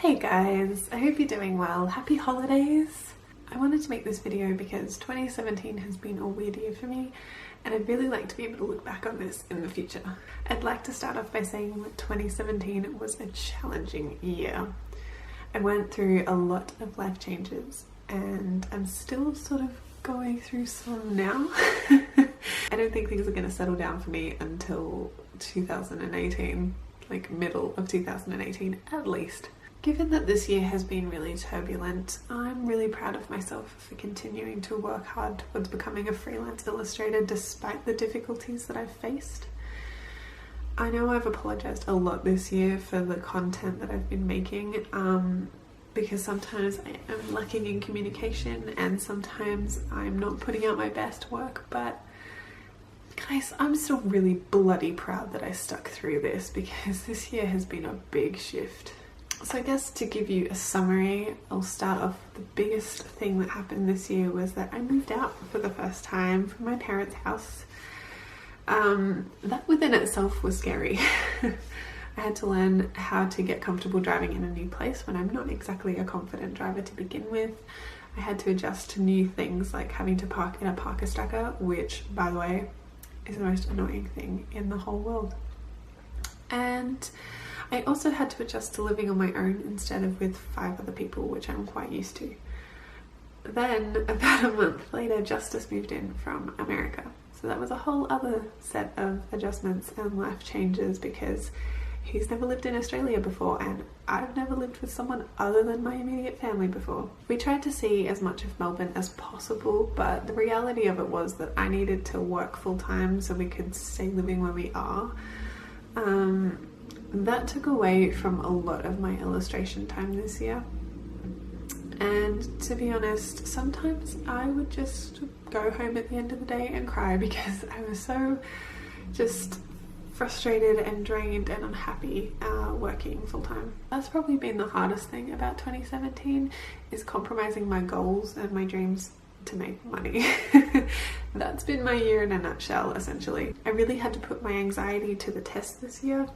Hey guys, I hope you're doing well. Happy holidays! I wanted to make this video because 2017 has been a weird year for me and I'd really like to be able to look back on this in the future. I'd like to start off by saying that 2017 was a challenging year. I went through a lot of life changes and I'm still sort of going through some now. I don't think things are going to settle down for me until 2018, like middle of 2018 at least. Given that this year has been really turbulent, I'm really proud of myself for continuing to work hard towards becoming a freelance illustrator despite the difficulties that I've faced. I know I've apologized a lot this year for the content that I've been making, because sometimes I am lacking in communication and sometimes I'm not putting out my best work, but guys, I'm still really bloody proud that I stuck through this because this year has been a big shift. So I guess to give you a summary, I'll start off. The biggest thing that happened this year was that I moved out for the first time from my parents' house. That within itself was scary. I had to learn how to get comfortable driving in a new place when I'm not exactly a confident driver to begin with. I had to adjust to new things like having to park in a parker stacker, which, by the way, is the most annoying thing in the whole world. And I also had to adjust to living on my own instead of with 5 other people, which I'm quite used to. Then, about a month later, Justice moved in from America. So that was a whole other set of adjustments and life changes because he's never lived in Australia before and I've never lived with someone other than my immediate family before. We tried to see as much of Melbourne as possible, but the reality of it was that I needed to work full time so we could stay living where we are. That took away from a lot of my illustration time this year. And to be honest, sometimes I would just go home at the end of the day and cry because I was so just frustrated and drained and unhappy working full time. That's probably been the hardest thing about 2017, is compromising my goals and my dreams to make money. That's been my year in a nutshell, essentially. I really had to put my anxiety to the test this year,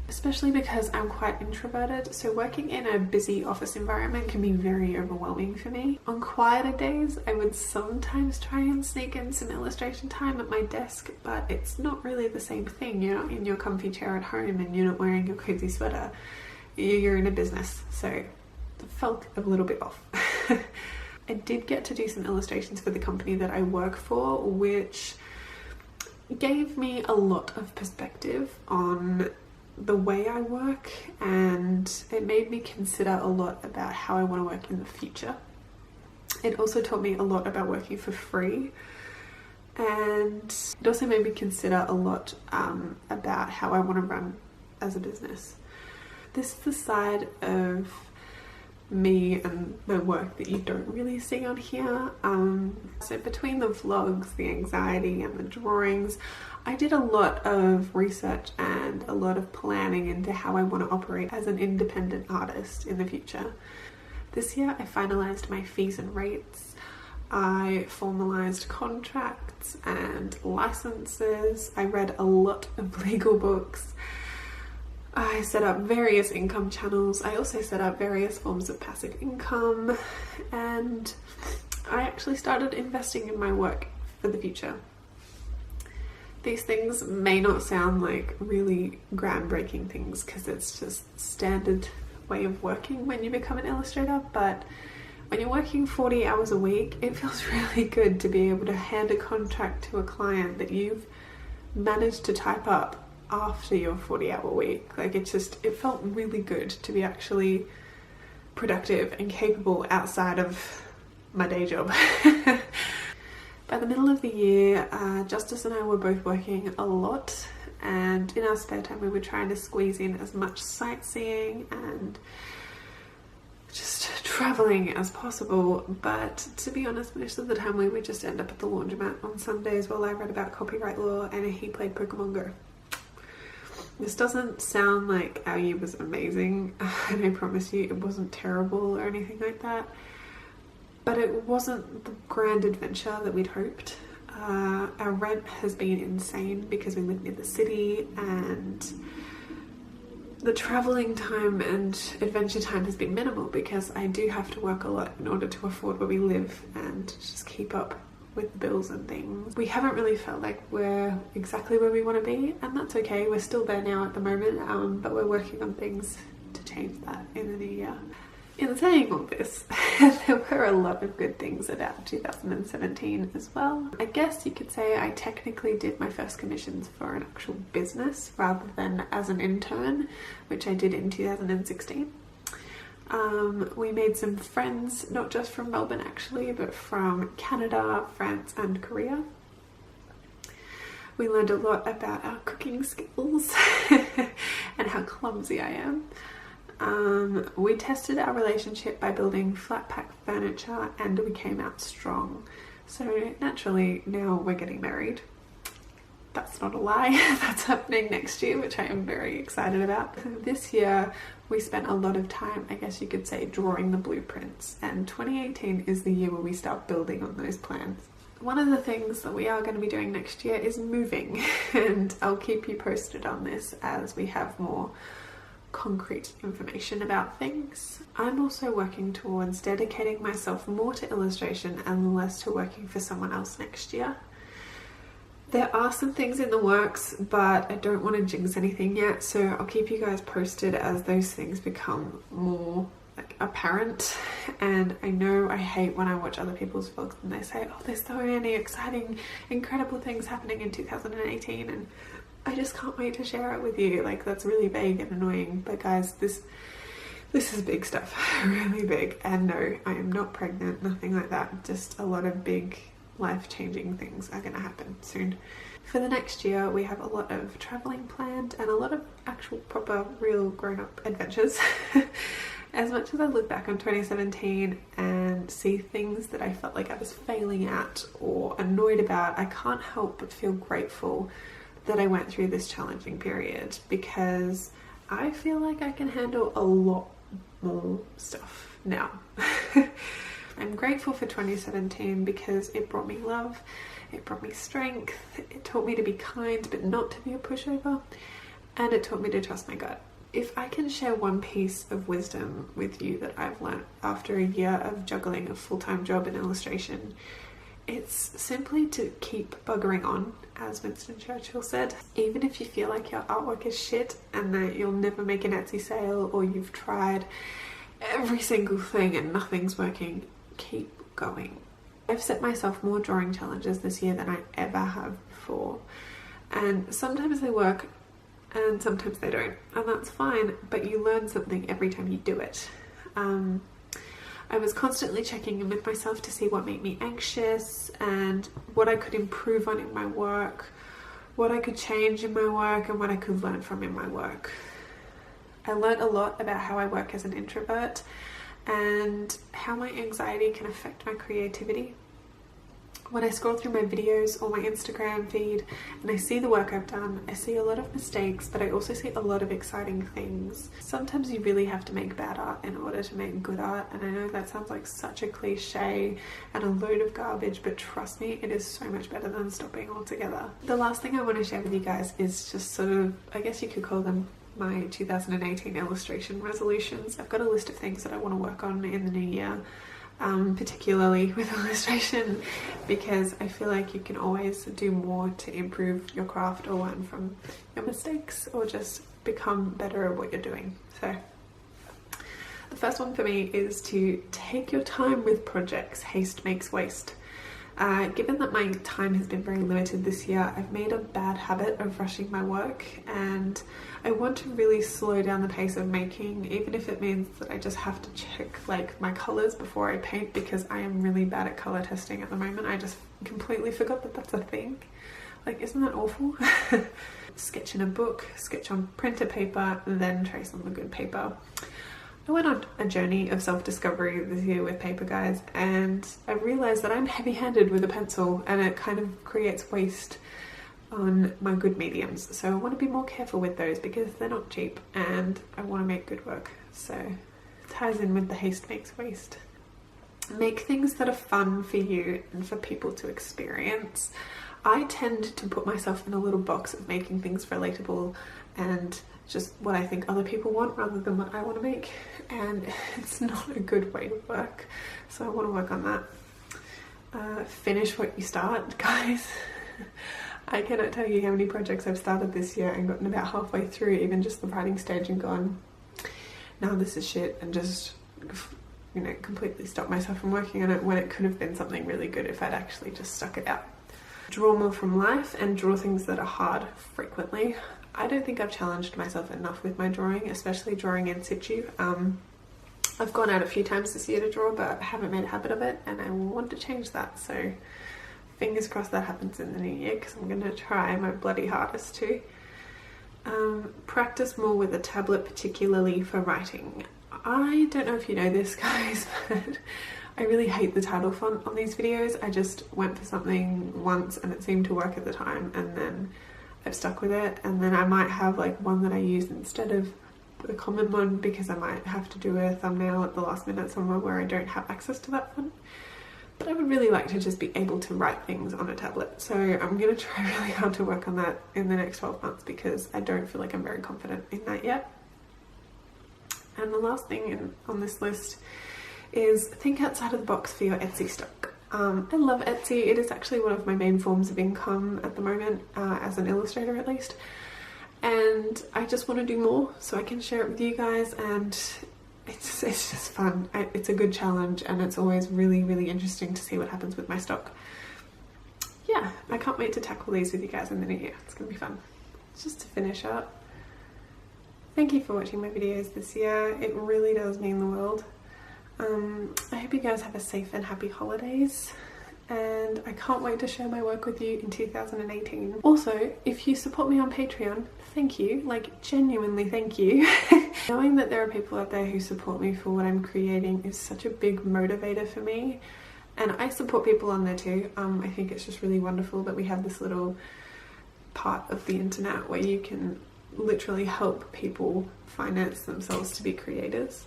especially because I'm quite introverted, so working in a busy office environment can be very overwhelming for me. On quieter days, I would sometimes try and sneak in some illustration time at my desk, but it's not really the same thing. You're not in your comfy chair at home and you're not wearing your cozy sweater. You're in a business, so it felt a little bit off. I did get to do some illustrations for the company that I work for, which gave me a lot of perspective on the way I work, and it made me consider a lot about how I want to work in the future. It also taught me a lot about working for free, and it also made me consider a lot about how I want to run as a business. This is the side of me and the work that you don't really see on here. So between the vlogs, the anxiety and the drawings, I did a lot of research and a lot of planning into how I want to operate as an independent artist in the future. This year I finalized my fees and rates. I formalized contracts and licenses. I read a lot of legal books. I set up various income channels. I also set up various forms of passive income, and I actually started investing in my work for the future. These things may not sound like really groundbreaking things because it's just standard way of working when you become an illustrator, but when you're working 40 hours a week, it feels really good to be able to hand a contract to a client that you've managed to type up after your 40-hour week. Like it felt really good to be actually productive and capable outside of my day job. By the middle of the year, Justice and I were both working a lot, and in our spare time we were trying to squeeze in as much sightseeing and just traveling as possible, but to be honest, most of the time we would just end up at the laundromat on Sundays while I read about copyright law and he played Pokemon Go. This doesn't sound like our year was amazing, and I promise you it wasn't terrible or anything like that, but it wasn't the grand adventure that we'd hoped. Our rent has been insane because we live near the city and The traveling time and adventure time has been minimal because I do have to work a lot in order to afford where we live and just keep up with the bills and things. We haven't really felt like we're exactly where we want to be, and that's okay. We're still there now at the moment, but we're working on things to change that in the new year. In saying all this, there were a lot of good things about 2017 as well. I guess you could say I technically did my first commissions for an actual business rather than as an intern, which I did in 2016. We made some friends, not just from Melbourne actually, but from Canada, France and Korea. We learned a lot about our cooking skills and how clumsy I am. We tested our relationship by building flat pack furniture and we came out strong. So naturally now we're getting married. That's not a lie. That's happening next year, which I am very excited about. This year we spent a lot of time, I guess you could say, drawing the blueprints, and 2018 is the year where we start building on those plans. One of the things that we are going to be doing next year is moving, and I'll keep you posted on this as we have more concrete information about things. I'm also working towards dedicating myself more to illustration and less to working for someone else next year. There are some things in the works, but I don't want to jinx anything yet, so I'll keep you guys posted as those things become more apparent. And I know I hate when I watch other people's vlogs and they say, oh, there's so many exciting, incredible things happening in 2018, and I just can't wait to share it with you. Like, that's really vague and annoying, but guys, this is big stuff. Really big. And no, I am not pregnant, nothing like that. Just a lot of big life-changing things are going to happen soon. For the next year we have a lot of traveling planned and a lot of actual proper real grown-up adventures. As much as I look back on 2017 and see things that I felt like I was failing at or annoyed about, I can't help but feel grateful that I went through this challenging period, because I feel like I can handle a lot more stuff now. I'm grateful for 2017 because it brought me love, it brought me strength, it taught me to be kind but not to be a pushover, and it taught me to trust my gut. If I can share one piece of wisdom with you that I've learned after a year of juggling a full-time job in illustration, it's simply to keep buggering on, as Winston Churchill said. Even if you feel like your artwork is shit and that you'll never make an Etsy sale, or you've tried every single thing and nothing's working, keep going. I've set myself more drawing challenges this year than I ever have before, and sometimes they work and sometimes they don't, and that's fine, but you learn something every time you do it. I was constantly checking in with myself to see what made me anxious and what I could improve on in my work, what I could change in my work, and what I could learn from in my work. I learned a lot about how I work as an introvert and how my anxiety can affect my creativity. When I scroll through my videos or my Instagram feed and I see the work I've done, I see a lot of mistakes, but I also see a lot of exciting things. Sometimes you really have to make bad art in order to make good art, and I know that sounds like such a cliche and a load of garbage, but trust me, it is so much better than stopping altogether. The last thing I want to share with you guys is just sort of, I guess you could call them my 2018 illustration resolutions. I've got a list of things that I want to work on in the new year. Particularly with illustration, because I feel like you can always do more to improve your craft or learn from your mistakes or just become better at what you're doing. So the first one for me is to take your time with projects. Haste makes waste. Given that my time has been very limited this year, I've made a bad habit of rushing my work, and I want to really slow down the pace of making, even if it means that I just have to check like my colors before I paint, because I am really bad at color testing at the moment. I just completely forgot that that's a thing. Like, isn't that awful? Sketch in a book, sketch on printer paper, then trace on the good paper. I went on a journey of self-discovery this year with paper, guys, and I realized that I'm heavy-handed with a pencil and it kind of creates waste on my good mediums. So I want to be more careful with those because they're not cheap and I want to make good work. So it ties in with the haste makes waste. Make things that are fun for you and for people to experience. I tend to put myself in a little box of making things relatable and just what I think other people want rather than what I want to make, and it's not a good way to work, so I want to work on that. Finish what you start, guys. I cannot tell you how many projects I've started this year and gotten about halfway through even just the writing stage and gone, no, this is shit, and just, you know, completely stopped myself from working on it when it could have been something really good if I'd actually just stuck it out. Draw more from life and draw things that are hard frequently. I don't think I've challenged myself enough with my drawing, especially drawing in situ. I've gone out a few times this year to draw, but I haven't made a habit of it, and I want to change that, so fingers crossed that happens in the new year, because I'm going to try my bloody hardest to. Practice more with a tablet, particularly for writing. I don't know if you know this, guys, but I really hate the title font on these videos. I just went for something once and it seemed to work at the time, and then I've stuck with it, and then I might have like one that I use instead of the common one because I might have to do a thumbnail at the last minute somewhere where I don't have access to that font. But I would really like to just be able to write things on a tablet, so I'm going to try really hard to work on that in the next 12 months because I don't feel like I'm very confident in that yet. And the last thing on this list is think outside of the box for your Etsy stock. I love Etsy. It is actually one of my main forms of income at the moment, as an illustrator at least, and I just want to do more so I can share it with you guys, and it's just fun. It's a good challenge, and it's always really, really interesting to see what happens with my stock. Yeah, I can't wait to tackle these with you guys in the new year. It's gonna be fun. Just to finish up, thank you for watching my videos this year. It really does mean the world. I hope you guys have a safe and happy holidays, and I can't wait to share my work with you in 2018. Also, if you support me on Patreon, thank you, like genuinely thank you. Knowing that there are people out there who support me for what I'm creating is such a big motivator for me, and I support people on there too. I think it's just really wonderful that we have this little part of the internet where you can literally help people finance themselves to be creators.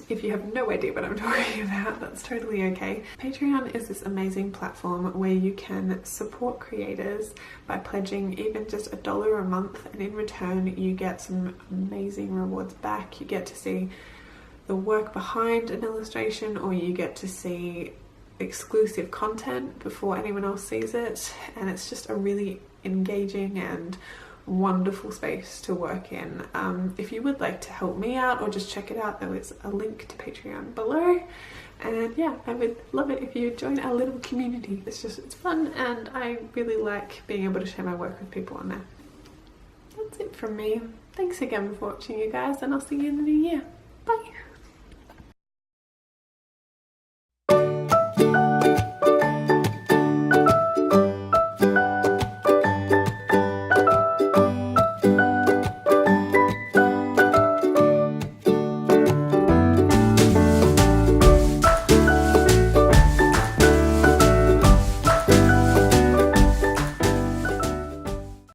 If you have no idea what I'm talking about, that's totally okay. Patreon is this amazing platform where you can support creators by pledging even just $1 a month, and in return you get some amazing rewards back. You get to see the work behind an illustration, or you get to see exclusive content before anyone else sees it, and it's just a really engaging and wonderful space to work in. If you would like to help me out or just check it out, there is a link to Patreon below, and yeah, I would love it if you join our little community. It's fun, and I really like being able to share my work with people on there. That's it from me. Thanks again for watching, you guys, and I'll see you in the new year. Bye.